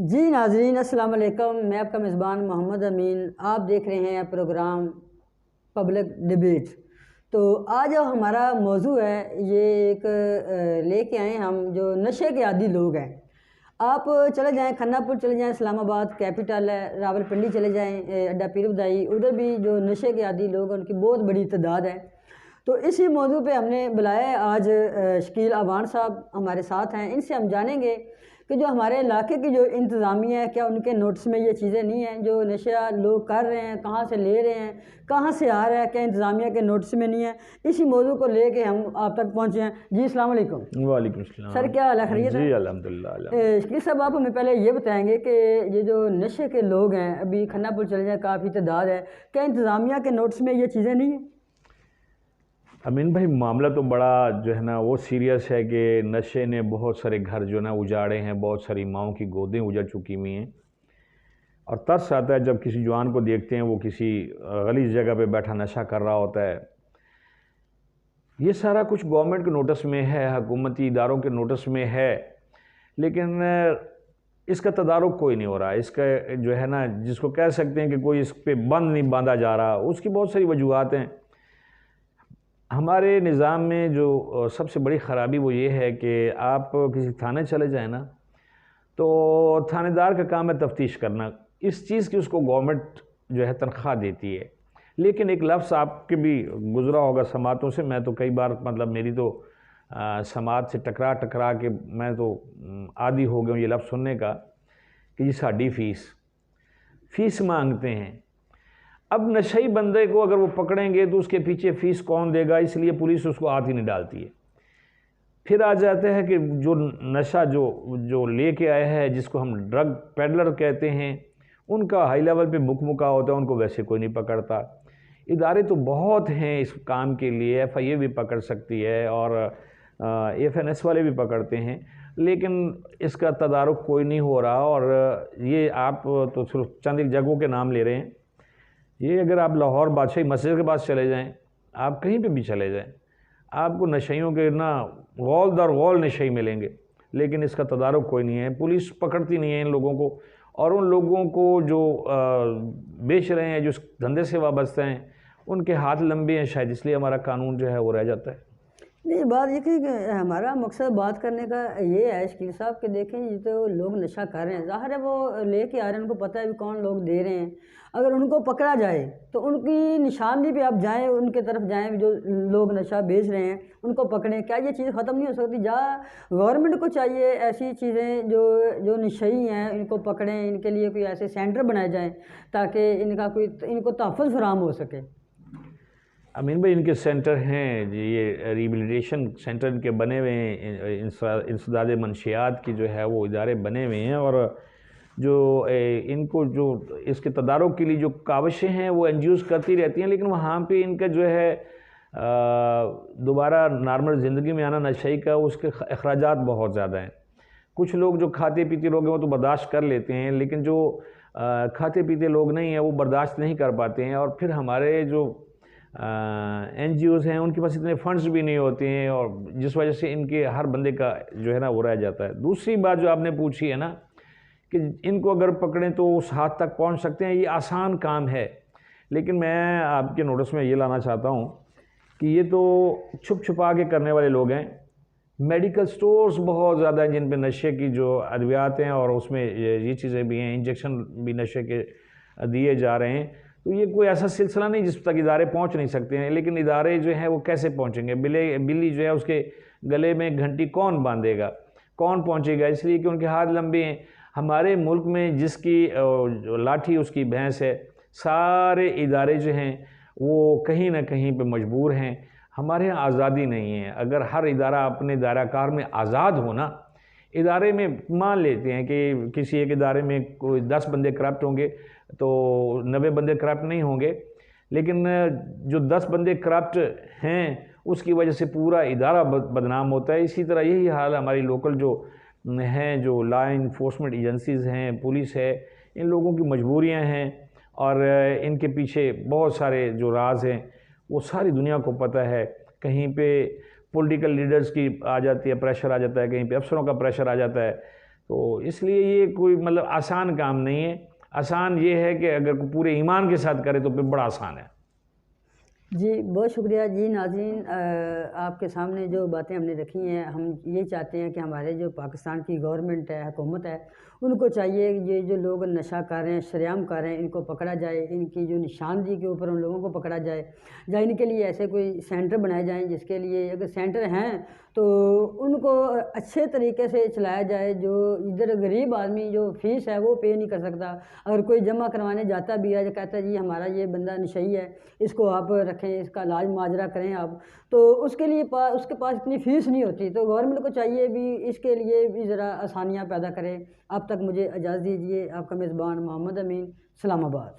جی ناظرین السلام علیکم، میں آپ کا میزبان محمد امین، آپ دیکھ رہے ہیں پروگرام پبلک ڈیبیٹ۔ تو آج جو ہمارا موضوع ہے یہ ایک لے کے آئے ہم جو نشے کے عادی لوگ ہیں۔ آپ چلے جائیں کھنہ پور، چلے جائیں اسلام آباد کیپٹل ہے، راول پنڈی چلے جائیں اڈا پیر بدائی، ادھر بھی جو نشے کے عادی لوگ ہیں ان کی بہت بڑی تعداد ہے۔ تو اسی موضوع پہ ہم نے بلایا ہے آج شکیل آوان صاحب ہمارے ساتھ ہیں، ان سے ہم جانیں گے کہ جو ہمارے علاقے کی جو انتظامیہ ہے کیا ان کے نوٹس میں یہ چیزیں نہیں ہیں جو نشہ لوگ کر رہے ہیں، کہاں سے لے رہے ہیں، کہاں سے آ رہا ہے، کیا انتظامیہ کے نوٹس میں نہیں ہے۔ اسی موضوع کو لے کے ہم آپ تک پہنچے ہیں۔ جی السلام علیکم۔ وعلیکم السلام سر کیا حال ہے، خیریت ہے؟ جی الحمدللہ۔ شکیل صاحب آپ ہمیں پہلے یہ بتائیں گے کہ یہ جو نشے کے لوگ ہیں ابھی کھنہ پور چلے جائیں کافی تعداد ہے، کیا انتظامیہ کے نوٹس میں یہ چیزیں نہیں ہیں؟ امین بھائی معاملہ تو بڑا جو ہے نا وہ سیریس ہے کہ نشے نے بہت سارے گھر جو ہے نا اجاڑے ہیں، بہت ساری ماؤں کی گودیں اجڑ چکی ہوئی ہیں، اور ترس آتا ہے جب کسی جوان کو دیکھتے ہیں وہ کسی غلیظ جگہ پہ بیٹھا نشہ کر رہا ہوتا ہے۔ یہ سارا کچھ گورنمنٹ کے نوٹس میں ہے، حکومتی اداروں کے نوٹس میں ہے، لیکن اس کا تدارک کوئی نہیں ہو رہا۔ اس کا جو ہے نا جس کو کہہ سکتے ہیں کہ کوئی اس پہ بند نہیں باندھا جا رہا، اس کی بہت ساری وجوہات ہیں۔ ہمارے نظام میں جو سب سے بڑی خرابی وہ یہ ہے کہ آپ کسی تھانے چلے جائیں نا تو تھانے دار کا کام ہے تفتیش کرنا، اس چیز کی اس کو گورنمنٹ جو ہے تنخواہ دیتی ہے، لیکن ایک لفظ آپ کے بھی گزرا ہوگا سماعتوں سے، میں تو کئی بار میری تو سماعت سے ٹکرا کے میں تو عادی ہو گیا ہوں یہ لفظ سننے کا کہ یہ ساڈی فیس مانگتے ہیں۔ اب نشئی بندے کو اگر وہ پکڑیں گے تو اس کے پیچھے فیس کون دے گا، اس لیے پولیس اس کو ہاتھ ہی نہیں ڈالتی ہے۔ پھر آ جاتے ہیں کہ جو نشہ جو لے کے آیا ہے جس کو ہم ڈرگ پیڈلر کہتے ہیں، ان کا ہائی لیول پہ مکا ہوتا ہے، ان کو ویسے کوئی نہیں پکڑتا۔ ادارے تو بہت ہیں اس کام کے لیے، ایف آئی اے بھی پکڑ سکتی ہے اور ایف این ایس والے بھی پکڑتے ہیں، لیکن اس کا تدارک کوئی نہیں ہو رہا۔ اور یہ آپ تو صرف چند ایک جگہوں کے نام لے رہے ہیں، یہ اگر آپ لاہور بادشاہی مسجد کے پاس چلے جائیں، آپ کہیں پہ بھی چلے جائیں، آپ کو نشیوں کے نا غول در غول نشئی ملیں گے، لیکن اس کا تدارک کوئی نہیں ہے، پولیس پکڑتی نہیں ہے ان لوگوں کو، اور ان لوگوں کو جو بیچ رہے ہیں، جو اس دھندے سے وابستہ ہیں، ان کے ہاتھ لمبے ہیں، شاید اس لیے ہمارا قانون جو ہے وہ رہ جاتا ہے۔ نہیں، بات یہ کہ ہمارا مقصد بات کرنے کا یہ ہے شکیل صاحب کہ دیکھیں یہ تو لوگ نشہ کر رہے ہیں، ظاہر ہے وہ لے کے آ رہے ہیں، ان کو پتہ ہے بھی کون لوگ دے رہے ہیں۔ اگر ان کو پکڑا جائے تو ان کی نشاندہی پہ آپ جائیں، ان کے طرف جائیں جو لوگ نشہ بیچ رہے ہیں ان کو پکڑیں، کیا یہ چیز ختم نہیں ہو سکتی؟ گورنمنٹ کو چاہیے ایسی چیزیں جو نشئی ہیں ان کو پکڑیں، ان کے لیے کوئی ایسے سینٹر بنائے جائیں تاکہ ان کو تحفظ فراہم ہو سکے۔ امین بھائی ان کے سینٹر ہیں جی، یہ ریبیلیٹیشن سینٹر ان کے بنے ہوئے ہیں، انسداد منشیات کی جو ہے وہ ادارے بنے ہوئے ہیں، اور جو ان کو جو اس کے تدارک کے لیے جو کاوشیں ہیں وہ این جی اوز کرتی رہتی ہیں، لیکن وہاں پہ ان کا جو ہے دوبارہ نارمل زندگی میں آنا نشئی کا اس کے اخراجات بہت زیادہ ہیں۔ کچھ لوگ جو کھاتے پیتے لوگ ہیں وہ تو برداشت کر لیتے ہیں، لیکن جو کھاتے پیتے لوگ نہیں ہیں وہ برداشت نہیں کر پاتے ہیں، اور پھر ہمارے جو این جی اوز ہیں ان کے پاس اتنے فنڈز بھی نہیں ہوتے ہیں، اور جس وجہ سے ان کے ہر بندے کا جو ہے نا وہ رہ جاتا ہے۔ دوسری بات جو آپ نے پوچھی ہے نا کہ ان کو اگر پکڑیں تو اس حد تک پہنچ سکتے ہیں، یہ آسان کام ہے، لیکن میں آپ کے نوٹس میں یہ لانا چاہتا ہوں کہ یہ تو چھپ چھپا کے کرنے والے لوگ ہیں۔ میڈیکل سٹورز بہت زیادہ ہیں جن پہ نشے کی جو ادویات ہیں اور اس میں یہ چیزیں بھی ہیں، انجیکشن بھی نشے کے دیے جا رہے ہیں، تو یہ کوئی ایسا سلسلہ نہیں جس تک ادارے پہنچ نہیں سکتے ہیں، لیکن ادارے جو ہیں وہ کیسے پہنچیں گے؟ بلی جو ہے اس کے گلے میں گھنٹی کون باندھے گا، کون پہنچے گا؟ اس لیے کہ ان کے ہاتھ لمبے ہیں۔ ہمارے ملک میں جس کی لاٹھی اس کی بھینس ہے، سارے ادارے جو ہیں وہ کہیں نہ کہیں پہ مجبور ہیں، ہمارے ہاں آزادی نہیں ہے۔ اگر ہر ادارہ اپنے دائرہ کار میں آزاد ہونا، ادارے میں مان لیتے ہیں کہ کسی ایک ادارے میں کوئی 10 بندے کرپٹ ہوں گے تو 90 بندے کرپٹ نہیں ہوں گے، لیکن جو 10 بندے کرپٹ ہیں اس کی وجہ سے پورا ادارہ بدنام ہوتا ہے۔ اسی طرح یہی حال ہماری لوکل جو ہیں، جو لا انفورسمنٹ ایجنسیز ہیں، پولیس ہے، ان لوگوں کی مجبوریاں ہیں، اور ان کے پیچھے بہت سارے جو راز ہیں وہ ساری دنیا کو پتہ ہے۔ کہیں پہ پولیٹیکل لیڈرز کی آ جاتی ہے، پریشر آ جاتا ہے، کہیں پہ افسروں کا پریشر آ جاتا ہے، تو اس لیے یہ کوئی مطلب آسان کام نہیں ہے. آسان یہ ہے کہ اگر کوئی پورے ایمان کے ساتھ کرے تو پھر بڑا آسان ہے. جی بہت شکریہ. جی ناظرین، آپ کے سامنے جو باتیں ہم نے رکھی ہیں، ہم یہ چاہتے ہیں کہ ہمارے جو پاکستان کی گورنمنٹ ہے، حکومت ہے، ان کو چاہیے یہ جو لوگ نشہ کر رہے ہیں، شریعام کر رہے ہیں، ان کو پکڑا جائے. ان کی جو نشاندہی کے اوپر ان لوگوں کو پکڑا جائے، یا ان کے لیے ایسے کوئی سینٹر بنائے جائیں جس کے لیے، اگر سینٹر ہیں تو ان کو اچھے طریقے سے چلایا جائے. جو ادھر غریب آدمی جو فیس ہے وہ پے نہیں کر سکتا، اگر کوئی جمع کروانے جاتا بھی ہے جو کہتا ہے جی ہمارا یہ بندہ نشئی ہے، اس کو آپ رکھیں، اس کا علاج ماجرہ کریں آپ، تو اس کے لیے اس کے پاس اتنی فیس نہیں ہوتی. تو گورنمنٹ کو چاہیے بھی اس کے لیے بھی ذرا آسانیاں پیدا کرے. اب تک مجھے اجازت دیجیے. آپ کا میزبان محمد امین، اسلام آباد.